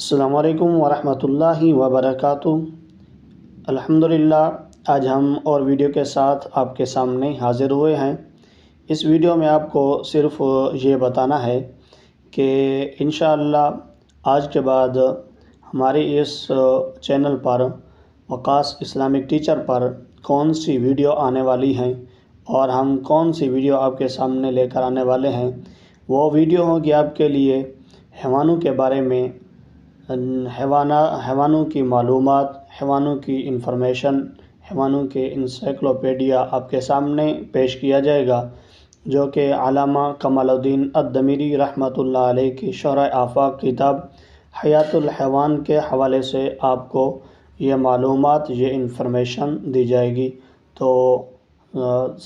السلام علیکم ورحمۃ اللہ وبرکاتہ۔ الحمدللہ، آج ہم اور ویڈیو کے ساتھ آپ کے سامنے حاضر ہوئے ہیں۔ اس ویڈیو میں آپ کو صرف یہ بتانا ہے کہ انشاءاللہ آج کے بعد ہمارے اس چینل پر وقاص اسلامک ٹیچر پر کون سی ویڈیو آنے والی ہیں اور ہم کون سی ویڈیو آپ کے سامنے لے کر آنے والے ہیں۔ وہ ویڈیو ہوگی آپ کے لیے حیوانوں کے بارے میں، حیوانوں کی معلومات، حیوانوں کی انفارمیشن، حیوانوں کے انسائکلوپیڈیا آپ کے سامنے پیش کیا جائے گا، جو کہ علامہ کمال الدین الدمیری رحمۃ اللہ علیہ کی شرح آفاق کتاب حیات الحیوان کے حوالے سے آپ کو یہ معلومات، یہ انفارمیشن دی جائے گی۔ تو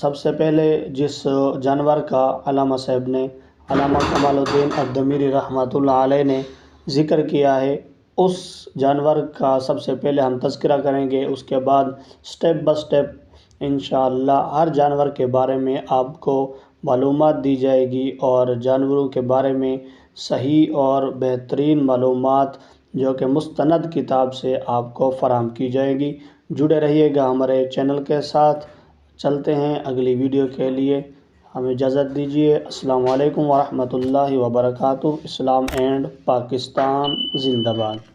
سب سے پہلے جس جانور کا علامہ صاحب نے، علامہ کمال الدین الدمیری رحمۃ اللہ علیہ نے ذکر کیا ہے، اس جانور کا سب سے پہلے ہم تذکرہ کریں گے۔ اس کے بعد سٹیپ بائی سٹیپ انشاءاللہ ہر جانور کے بارے میں آپ کو معلومات دی جائے گی، اور جانوروں کے بارے میں صحیح اور بہترین معلومات جو کہ مستند کتاب سے آپ کو فراہم کی جائے گی۔ جڑے رہیے گا ہمارے چینل کے ساتھ۔ چلتے ہیں اگلی ویڈیو کے لیے، ہمیں اجازت دیجیے۔ السلام علیکم ورحمۃ اللہ وبرکاتہ۔ اسلام اینڈ پاکستان زندہ باد۔